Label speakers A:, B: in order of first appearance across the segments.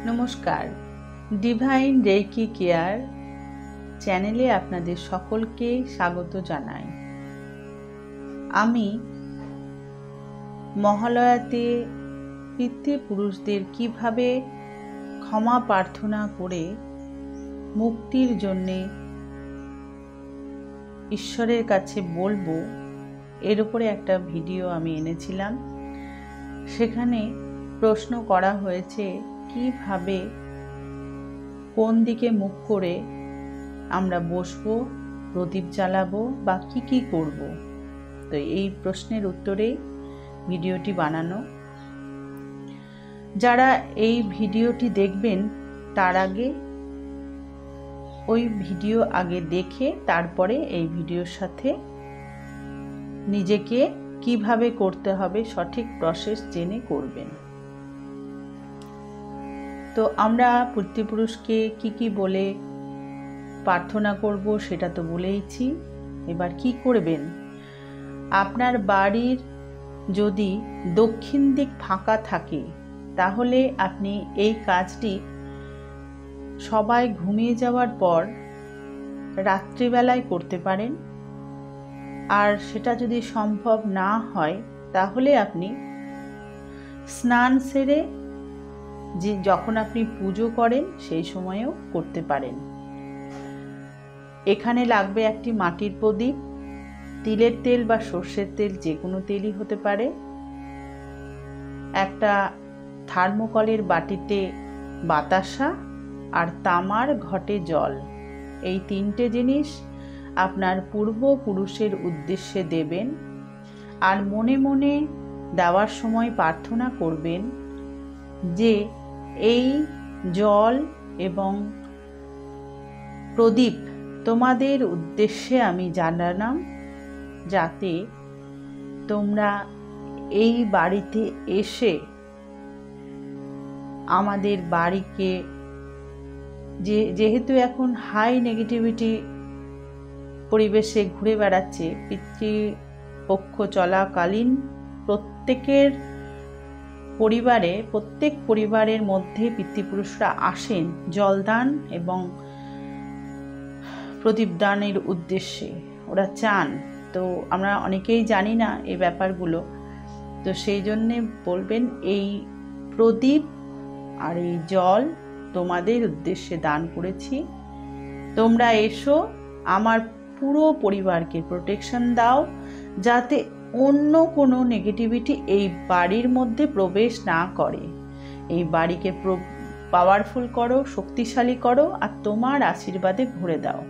A: নমস্কার, divine reiki care চ্যানেলে আপনাদের সকলকে স্বাগত জানাই। আমি মহালয়াতে পিতৃপুরুষদের কিভাবে ক্ষমা প্রার্থনা করে মুক্তির জন্যে ঈশ্বরের কাছে বলবো, এর উপরে একটা ভিডিও আমি এনেছিলাম। সেখানে প্রশ্ন করা হয়েছে কিভাবে কোন দিকে মুখ করে আমরা বসবো, প্রদীপ জ্বালাবো বা কি করব। তো এই প্রশ্নের উত্তরে ভিডিওটি বানানো। যারা এই ভিডিওটি দেখবেন তার আগে ওই ভিডিও আগে দেখে তারপরে এই ভিডিওর সাথে নিজেকে কিভাবে করতে হবে সঠিক প্রসেস জেনে করবেন। তো আমরা পিতৃপুরুষকে কি বলে প্রার্থনা করব সেটা তো বলেইছি। এবার কি করবেন, আপনার বাড়ির যদি দক্ষিণ দিক ফাঁকা থাকে তাহলে আপনি এই কাজটি সবাই ঘুমিয়ে যাওয়ার পর রাত্রিবেলায় করতে পারেন। আর সেটা যদি সম্ভব না হয় তাহলে আপনি স্নান সেরে যখন আপনি পুজো করেন সেই সময়েও করতে পারেন। এখানে লাগবে একটি মাটির প্রদীপ, তিলের তেল বা সর্ষের তেল, যে কোনো তেলই হতে পারে। একটা থার্মোকলের বাটিতে বাতাসা আর তামার ঘটে জল, এই তিনটে জিনিস আপনার পূর্বপুরুষের উদ্দেশ্যে দেবেন। আর মনে মনে দেওয়ার সময় প্রার্থনা করবেন যে এই জল এবং প্রদীপ তোমাদের উদ্দেশ্যে আমি জানালাম, যাতে তোমরা এই বাড়িতে এসে আমাদের বাড়িকে যেহেতু এখন হাই নেগেটিভিটি পরিবেশে ঘুরে বেড়াচ্ছে, পিতৃপক্ষ চলাকালীন প্রত্যেক পরিবারের মধ্যে পিতৃপুরুষরা আসেন জলদান এবং প্রদীপদানের উদ্দেশ্যে, ওরা চান। তো আমরা অনেকেই জানি না এই ব্যাপারগুলো, তো সেই জন্যে বলবেন এই প্রদীপ আর এই জল তোমাদের উদ্দেশ্যে দান করেছি, তোমরা এসো আমার পুরো পরিবারকে প্রোটেকশন দাও, যাতে অন্য কোনো নেগেটিভিটি এই বাড়ির মধ্যে প্রবেশ না করে। এই বাড়িকে পাওয়ারফুল করো, শক্তিশালী করো, আর তোমার আশীর্বাদে ভরে দাও।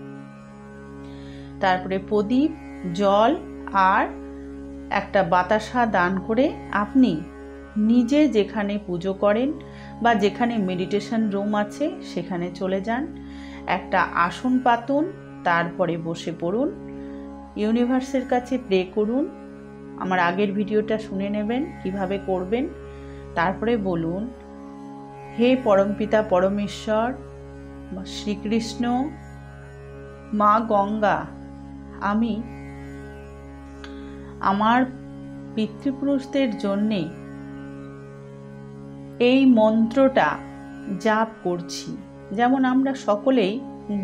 A: তারপরে প্রদীপ, জল আর একটা বাতাসা দান করে আপনি নিজে যেখানে পুজো করেন বা যেখানে মেডিটেশন রুম আছে সেখানে চলে যান, একটা আসন পাতুন, তারপরে বসে পড়ুন, ইউনিভার্সের কাছে প্রে করুন। আমার আগের ভিডিওটা শুনে নেবেন কিভাবে করবেন। তারপরে বলুন, হে পরমপিতা পরমেশ্বর, শ্রীকৃষ্ণ, মা গঙ্গা, আমি আমার পিতৃপুরুষদের জন্যে এই মন্ত্রটা জাপ করছি। যেমন আমরা সকলেই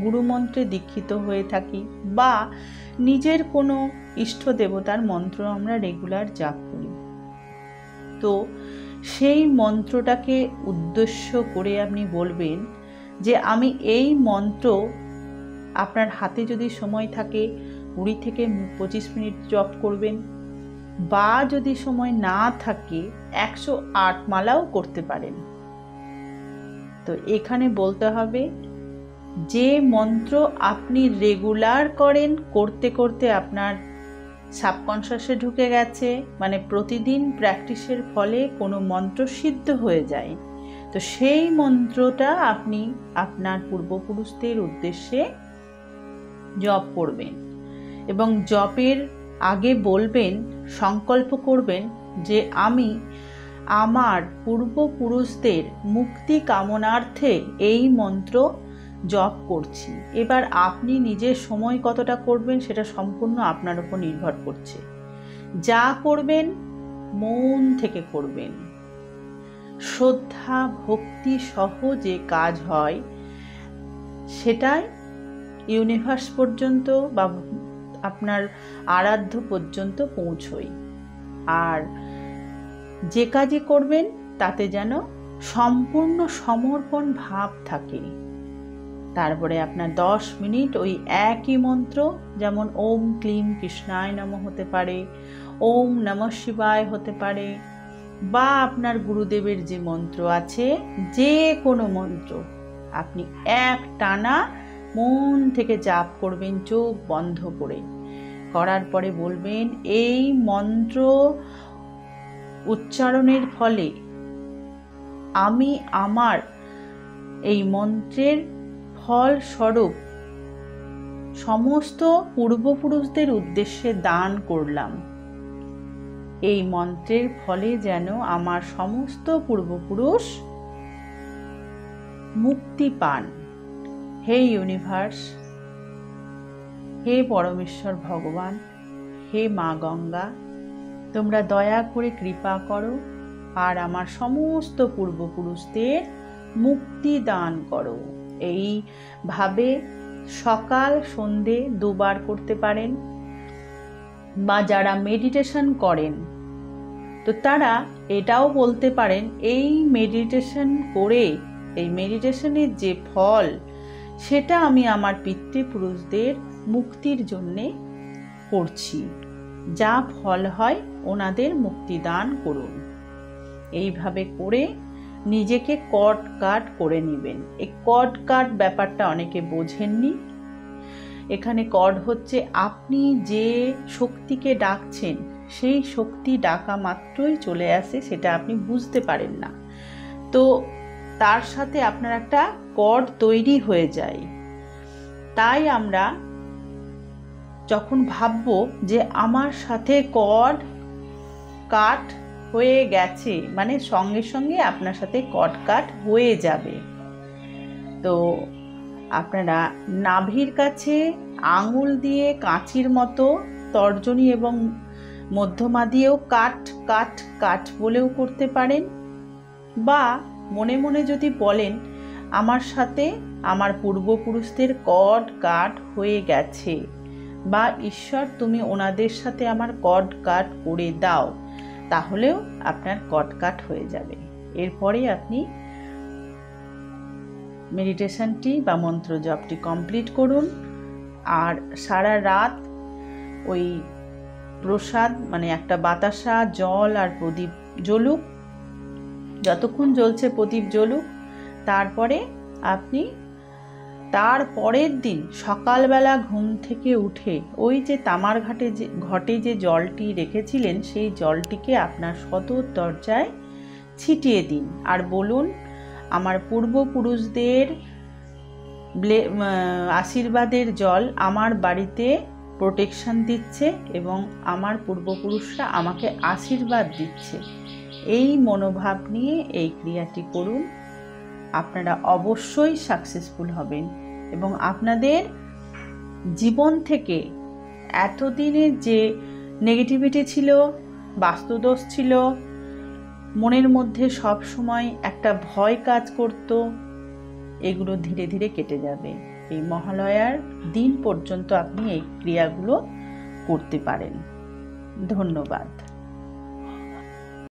A: গুরুমন্ত্রে দীক্ষিত হয়ে থাকি বা নিজের কোনো ইষ্ট দেবতার মন্ত্র আমরা রেগুলার জাপ করি। তো সেই মন্ত্রটাকে উদ্দেশ্য করে আপনি বলবেন যে আমি এই মন্ত্র, আপনার হাতে যদি সময় থাকে 20 থেকে 25 মিনিট জপ করবেন, বা যদি সময় না থাকে 108 মালাও করতে পারেন। তো এখানে বলতে হবে যে মন্ত্র আপনি রেগুলার করেন, করতে করতে আপনার সাবকনশাসে ঢুকে গেছে, মানে প্রতিদিন প্র্যাকটিসের ফলে কোনো মন্ত্র সিদ্ধ হয়ে যায়, তো সেই মন্ত্রটা আপনি আপনার পূর্বপুরুষদের উদ্দেশ্যে জপ করবেন। এবং জপের আগে বলবেন, সংকল্প করবেন যে আমি আমার পূর্বপুরুষদের মুক্তি কামনার্থে এই মন্ত্র জপ করছি। এবার আপনি নিজের সময় কতটা করবেন সেটা সম্পূর্ণ আপনার উপর নির্ভর করছে। যা করবেন মন থেকে করবেন, শ্রদ্ধা ভক্তি সহ যে কাজ হয় সেটাই ইউনিভার্স পর্যন্ত বা আপনার আরাধ্য পর্যন্ত পৌঁছয়। আর যে কাজই করবেন তাতে যেন সম্পূর্ণ সমর্পণ ভাব থাকে। তারপরে আপনার 10 মিনিট ওই একই মন্ত্র, যেমন ওম ক্লিম কৃষ্ণায় নমঃ হতে পারে, ওম নমঃ শিবায় হতে পারে, বা আপনার গুরুদেবের যে মন্ত্র আছে, যে কোনো মন্ত্র আপনি এক টানা মন থেকে জাপ করবেন চোখ বন্ধ করে। করার পরে বলবেন, এই মন্ত্র উচ্চারণের ফলে আমি আমার এই মন্ত্রের ফলস্বরূপ সমস্ত পূর্বপুরুষদের উদ্দেশ্যে দান করলাম। এই মন্ত্রের ফলে যেন আমার সমস্ত পূর্বপুরুষ মুক্তি পান। হে ইউনিভার্স, হে পরমেশ্বর ভগবান, হে মা গঙ্গা, তোমরা দয়া করে কৃপা করো আর আমার সমস্ত পূর্বপুরুষদের মুক্তি দান করো। এইভাবে সকাল সন্ধে 2 বার করতে পারেন। বা যারা মেডিটেশন করেন তো তারা এটাও বলতে পারেন, এই মেডিটেশন করে এই মেডিটেশনের যে ফল সেটা আমি আমার পিতৃপুরুষদের মুক্তির জন্যে করছি, যা ফল হয় ওনাদের মুক্তি দান করুন। এইভাবে করে নিজেকে কট কাট করে নেবেন। এই কট কাট ব্যাপারটা অনেকে বোঝেননি। এখানে কড হচ্ছে আপনি যে শক্তিকে ডাকছেন সেই শক্তি ডাকা মাত্রই চলে আসে, সেটা আপনি বুঝতে পারেন না। তো তার সাথে আপনার একটা কড তৈরি হয়ে যায়। তাই আমরা যখন ভাববো যে আমার সাথে কড কাট হয়ে গেছে, মানে সঙ্গে সঙ্গে আপনার সাথে কড কাট হয়ে যাবে। তো আপনারা নাভির কাছে আঙুল দিয়ে কাঁচির মতো তর্জনী এবং মধ্যমা দিয়েও কাট কাট কাট বলেও করতে পারেন। বা মনে মনে যদি বলেন, আমার সাথে আমার পূর্বপুরুষদের কড কাট হয়ে গেছে, বা ঈশ্বর তুমি ওনাদের সাথে আমার কড কাট করে দাও, তাহলেও আপনার কড কাট হয়ে যাবে। এরপরে আপনি মেডিটেশনটি বা মন্ত্র জপটি কমপ্লিট করুন। আর সারা রাত ওই প্রসাদ, মানে একটা বাতাসা, জল আর প্রদীপ জ্বলুক, যতক্ষণ জ্বলছে প্রদীপ জ্বলুক। তারপরে আপনি তার পরের দিন সকালবেলা ঘুম থেকে উঠে ওই যে তামার ঘটে যে জলটি রেখেছিলেন সেই জলটিকে আপনার সদর দরজায় ছিটিয়ে দিন আর বলুন, আমার পূর্বপুরুষদের আশীর্বাদের জল আমার বাড়িতে প্রোটেকশন দিচ্ছে এবং আমার পূর্বপুরুষরা আমাকে আশীর্বাদ দিচ্ছে। এই মনোভাব নিয়ে এই ক্রিয়াটি করুন। আপনারা অবশ্যই সাকসেসফুল হবেন এবং আপনাদের জীবন থেকে এতদিনের যে নেগেটিভিটি ছিল, বাস্তুদোষ ছিল, মনের মধ্যে সব সময় একটা ভয় কাজ করত, এগুলো ধীরে ধীরে কেটে যাবে। এই মহালয়ার দিন পর্যন্ত আপনি এই ক্রিয়াগুলো করতে পারেন। ধন্যবাদ।